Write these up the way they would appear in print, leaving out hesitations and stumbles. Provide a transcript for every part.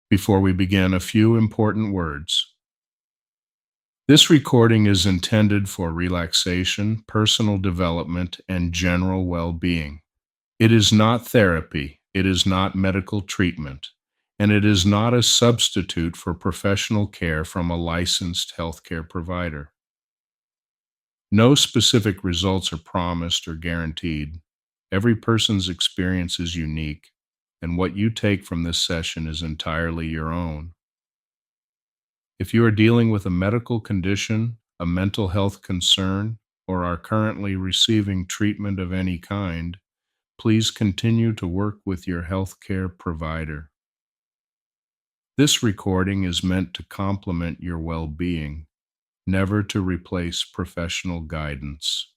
Before we begin, a few important words. This recording is intended for relaxation, personal development, and general well-being. It is not therapy, it is not medical treatment, and it is not a substitute for professional care from a licensed healthcare provider. No specific results are promised or guaranteed. Every person's experience is unique, and what you take from this session is entirely your own. If you are dealing with a medical condition, a mental health concern, or are currently receiving treatment of any kind, please continue to work with your healthcare provider. This recording is meant to complement your well-being, never to replace professional guidance.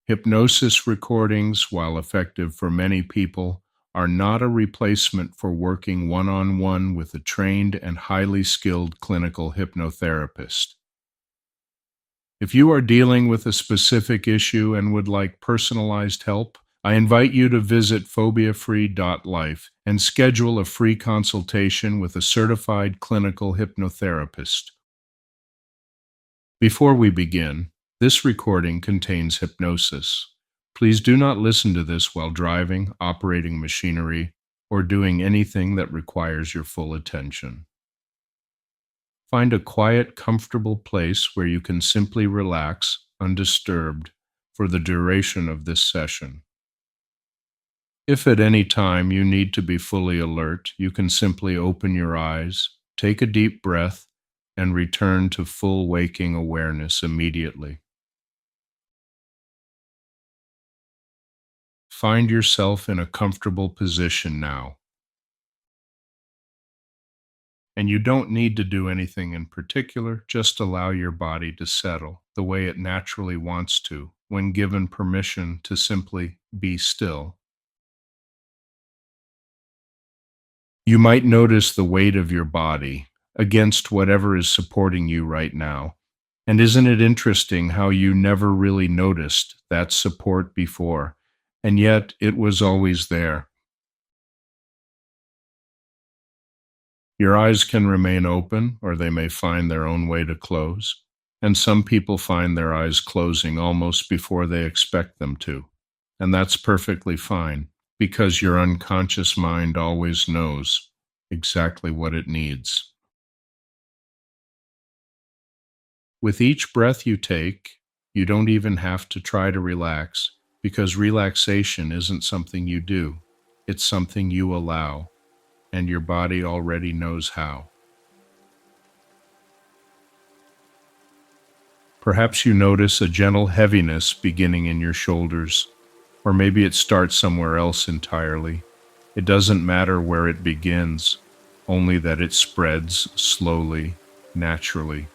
Hypnosis recordings, while effective for many people, are not a replacement for working one-on-one with a trained and highly skilled clinical hypnotherapist. If you are dealing with a specific issue and would like personalized help, I invite you to visit phobiafree.life and schedule a free consultation with a certified clinical hypnotherapist. Before we begin, this recording contains hypnosis. Please do not listen to this while driving, operating machinery, or doing anything that requires your full attention. Find a quiet, comfortable place where you can simply relax, undisturbed, for the duration of this session. If at any time you need to be fully alert, you can simply open your eyes, take a deep breath, and return to full waking awareness immediately. Find yourself in a comfortable position now. And you don't need to do anything in particular, just allow your body to settle the way it naturally wants to when given permission to simply be still. You might notice the weight of your body against whatever is supporting you right now. And isn't it interesting how you never really noticed that support before, and yet it was always there? Your eyes can remain open, or they may find their own way to close, and some people find their eyes closing almost before they expect them to, and that's perfectly fine, because your unconscious mind always knows exactly what it needs. With each breath you take, you don't even have to try to relax, because relaxation isn't something you do, it's something you allow, and your body already knows how. Perhaps you notice a gentle heaviness beginning in your shoulders, or maybe it starts somewhere else entirely. It doesn't matter where it begins, only that it spreads slowly, naturally,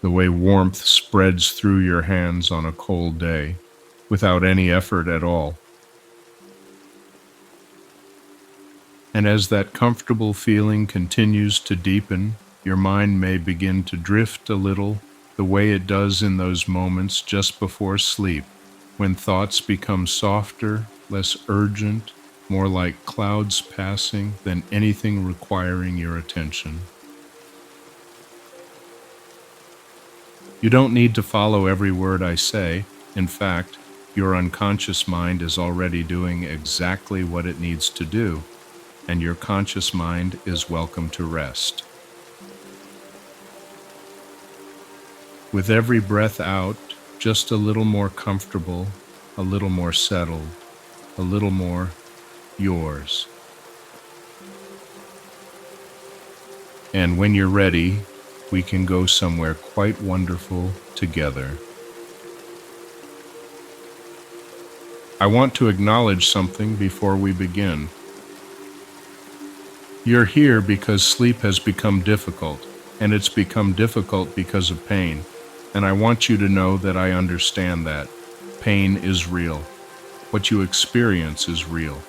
the way warmth spreads through your hands on a cold day, without any effort at all. And as that comfortable feeling continues to deepen, your mind may begin to drift a little, the way it does in those moments just before sleep, when thoughts become softer, less urgent, more like clouds passing than anything requiring your attention. You don't need to follow every word I say. In fact, your unconscious mind is already doing exactly what it needs to do, and your conscious mind is welcome to rest. With every breath out, just a little more comfortable, a little more settled, a little more yours. And when you're ready, we can go somewhere quite wonderful together. I want to acknowledge something before we begin. You're here because sleep has become difficult, and it's become difficult because of pain. And I want you to know that I understand that. Pain is real. What you experience is real.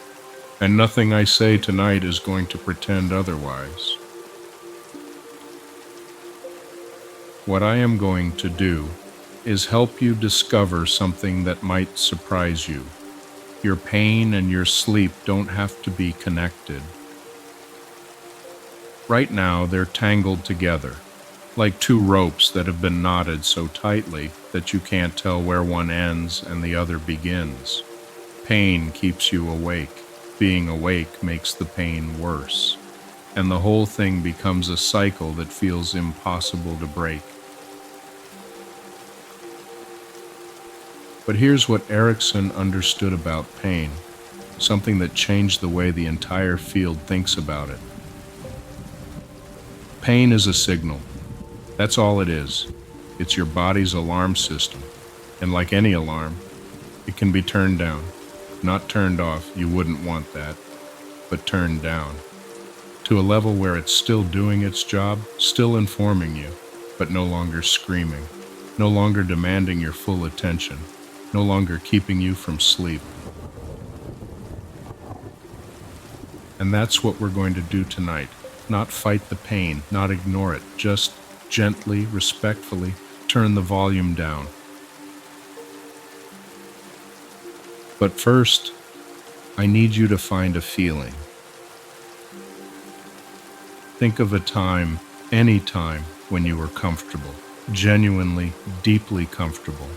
And nothing I say tonight is going to pretend otherwise. What I am going to do is help you discover something that might surprise you. Your pain and your sleep don't have to be connected. Right now, they're tangled together, like two ropes that have been knotted so tightly that you can't tell where one ends and the other begins. Pain keeps you awake. Being awake makes the pain worse. And the whole thing becomes a cycle that feels impossible to break. But here's what Erickson understood about pain, something that changed the way the entire field thinks about it. Pain is a signal. That's all it is. It's your body's alarm system. And like any alarm, it can be turned down. Not turned off, you wouldn't want that, but turned down. To a level where it's still doing its job, still informing you, but no longer screaming, no longer demanding your full attention, no longer keeping you from sleep. And that's what we're going to do tonight. Not fight the pain, not ignore it, just gently, respectfully turn the volume down. But first, I need you to find a feeling. Think of a time, any time, when you were comfortable, genuinely, deeply comfortable.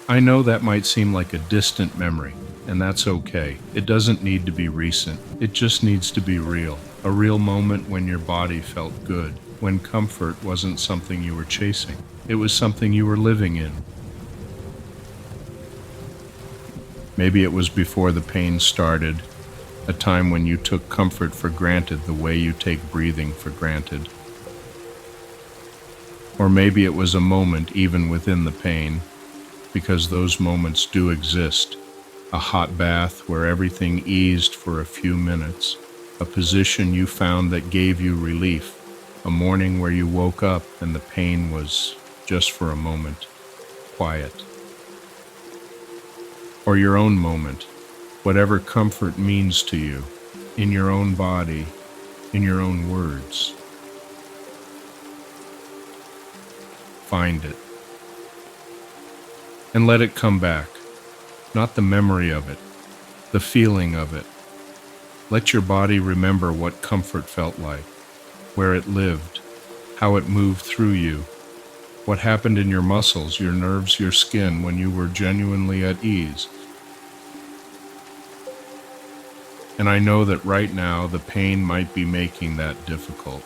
I know that might seem like a distant memory, and that's okay. It doesn't need to be recent. It just needs to be real. A real moment when your body felt good, when comfort wasn't something you were chasing. It was something you were living in. Maybe it was before the pain started, a time when you took comfort for granted the way you take breathing for granted. Or maybe it was a moment even within the pain, because those moments do exist. A hot bath where everything eased for a few minutes, a position you found that gave you relief, a morning where you woke up and the pain was, just for a moment, quiet. Or your own moment, whatever comfort means to you, in your own body, in your own words. Find it. And let it come back. Not the memory of it, the feeling of it. Let your body remember what comfort felt like, where it lived, how it moved through you, what happened in your muscles, your nerves, your skin when you were genuinely at ease. And I know that right now the pain might be making that difficult.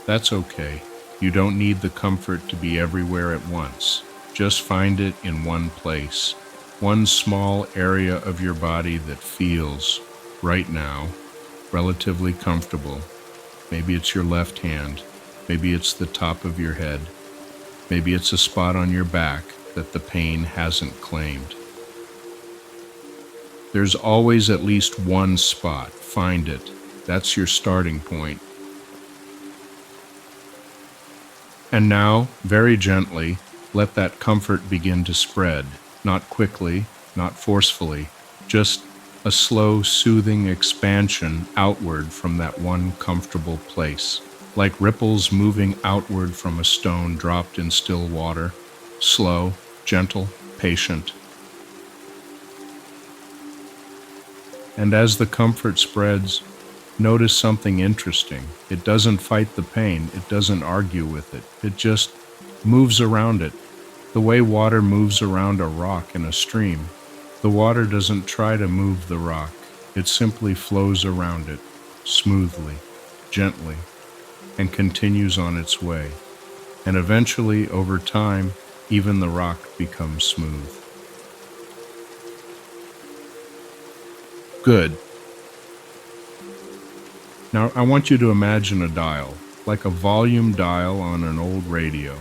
That's okay. You don't need the comfort to be everywhere at once. Just find it in one place, one small area of your body that feels, right now, relatively comfortable. Maybe it's your left hand, maybe it's the top of your head, maybe it's a spot on your back that the pain hasn't claimed. There's always at least one spot. Find it. That's your starting point. And now, very gently, let that comfort begin to spread. Not quickly, not forcefully, just a slow, soothing expansion outward from that one comfortable place, like ripples moving outward from a stone dropped in still water, slow, gentle, patient. And as the comfort spreads, notice something interesting. It doesn't fight the pain, it doesn't argue with it, it just moves around it, the way water moves around a rock in a stream. The water doesn't try to move the rock, it simply flows around it, smoothly, gently, and continues on its way. And eventually, over time, even the rock becomes smooth. Good. Now I want you to imagine a dial, like a volume dial on an old radio.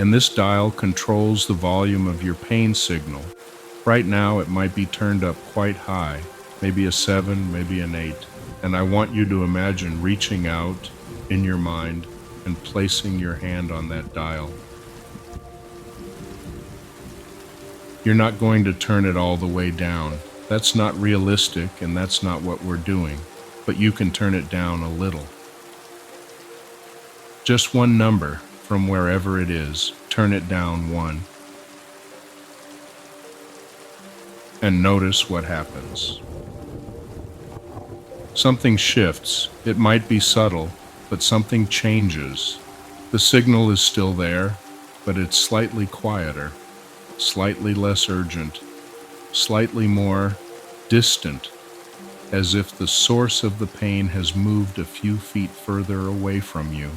And this dial controls the volume of your pain signal. Right now it might be turned up quite high, maybe a 7, maybe an 8. And I want you to imagine reaching out in your mind and placing your hand on that dial. You're not going to turn it all the way down. That's not realistic, and that's not what we're doing. But you can turn it down a little. Just one number from wherever it is. Turn it down 1. And notice what happens. Something shifts. It might be subtle, but something changes. The signal is still there, but it's slightly quieter, slightly less urgent, slightly more distant, as if the source of the pain has moved a few feet further away from you.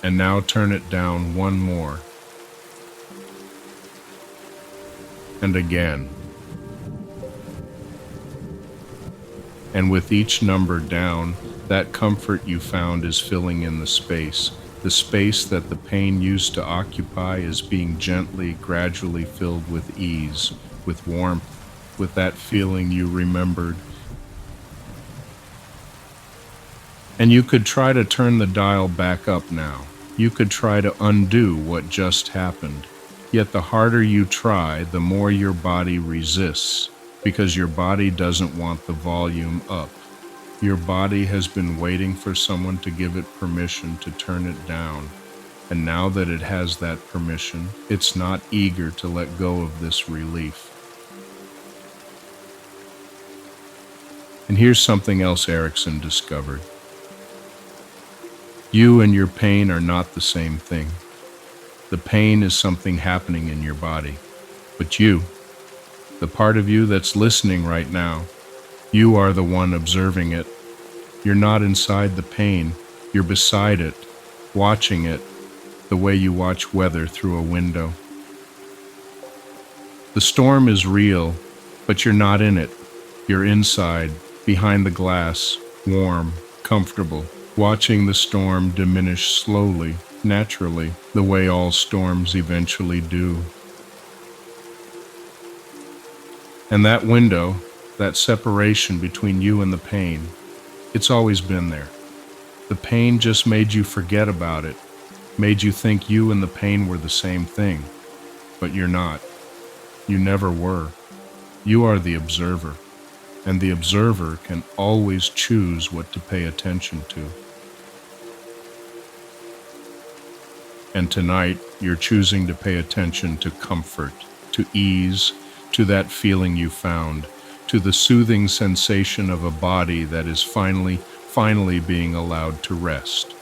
And now turn it down one more. And again. And with each number down, that comfort you found is filling in the space. The space that the pain used to occupy is being gently, gradually filled with ease, with warmth, with that feeling you remembered. And you could try to turn the dial back up now. You could try to undo what just happened. Yet the harder you try, the more your body resists, because your body doesn't want the volume up. Your body has been waiting for someone to give it permission to turn it down. And now that it has that permission, it's not eager to let go of this relief. And here's something else Erickson discovered. You and your pain are not the same thing. The pain is something happening in your body. But you, the part of you that's listening right now, you are the one observing it. You're not inside the pain. You're beside it, watching it, the way you watch weather through a window. The storm is real, but you're not in it. You're inside, behind the glass, warm, comfortable, watching the storm diminish slowly, naturally, the way all storms eventually do. And that window, that separation between you and the pain, it's always been there. The pain just made you forget about it, made you think you and the pain were the same thing. But you're not. You never were. You are the observer, and the observer can always choose what to pay attention to. And tonight, you're choosing to pay attention to comfort, to ease, to that feeling you found, to the soothing sensation of a body that is finally being allowed to rest.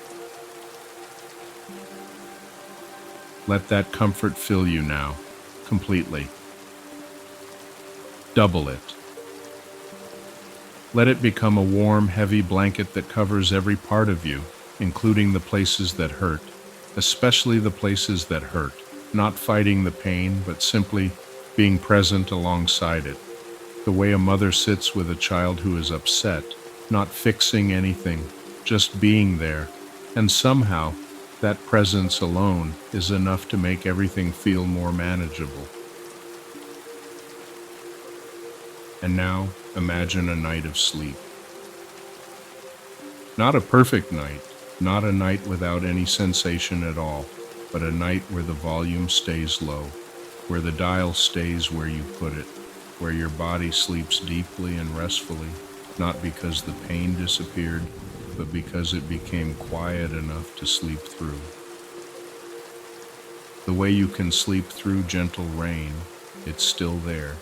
Let that comfort fill you now, completely. Double it. Let it become a warm, heavy blanket that covers every part of you, including the places that hurt, especially the places that hurt, not fighting the pain, but simply being present alongside it. The way a mother sits with a child who is upset, not fixing anything, just being there. And somehow, that presence alone is enough to make everything feel more manageable. And now, imagine a night of sleep. Not a perfect night, not a night without any sensation at all, but a night where the volume stays low, where the dial stays where you put it, where your body sleeps deeply and restfully, not because the pain disappeared, but because it became quiet enough to sleep through. The way you can sleep through gentle rain, it's still there.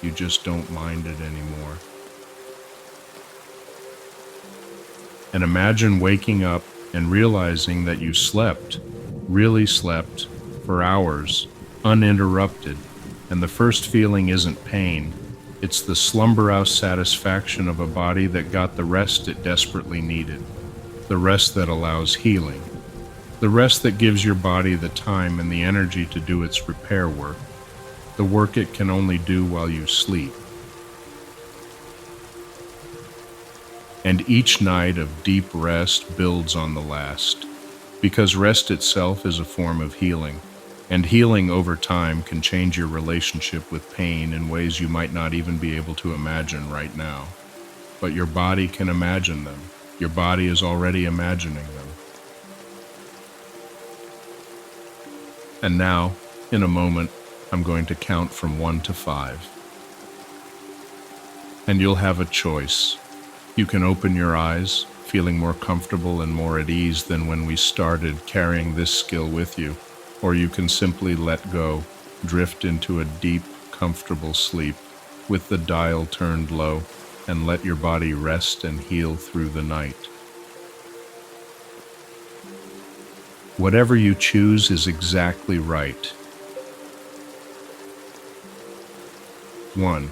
You just don't mind it anymore. And imagine waking up and realizing that you slept, really slept, for hours, uninterrupted, and the first feeling isn't pain. It's the slumber-house satisfaction of a body that got the rest it desperately needed, the rest that allows healing, the rest that gives your body the time and the energy to do its repair work, the work it can only do while you sleep. And each night of deep rest builds on the last, because rest itself is a form of healing, and healing over time can change your relationship with pain in ways you might not even be able to imagine right now. But your body can imagine them. Your body is already imagining them. And now, in a moment, I'm going to count from 1 to 5. And you'll have a choice. You can open your eyes, feeling more comfortable and more at ease than when we started carrying this skill with you, or you can simply let go, drift into a deep, comfortable sleep, with the dial turned low, and let your body rest and heal through the night. Whatever you choose is exactly right. 1.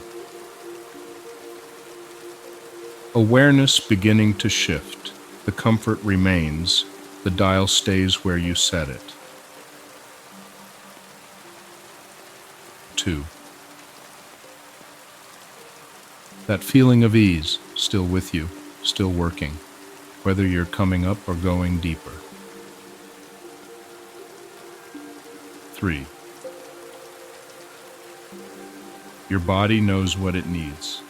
Awareness beginning to shift. The comfort remains. The dial stays where you set it. 2. That feeling of ease, still with you, still working, whether you're coming up or going deeper. 3. Your body knows what it needs.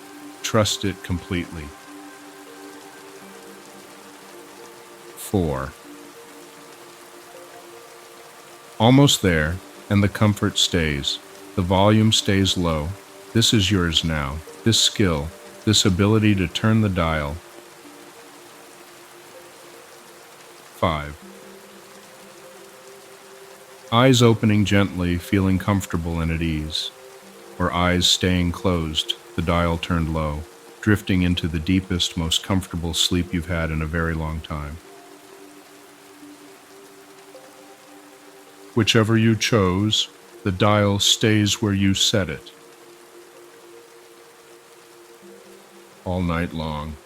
Trust it completely. 4. Almost there, and the comfort stays. The volume stays low. This is yours now. This skill, this ability to turn the dial. 5. Eyes opening gently, feeling comfortable and at ease. Or eyes staying closed, the dial turned low, drifting into the deepest, most comfortable sleep you've had in a very long time. Whichever you chose, the dial stays where you set it. All night long.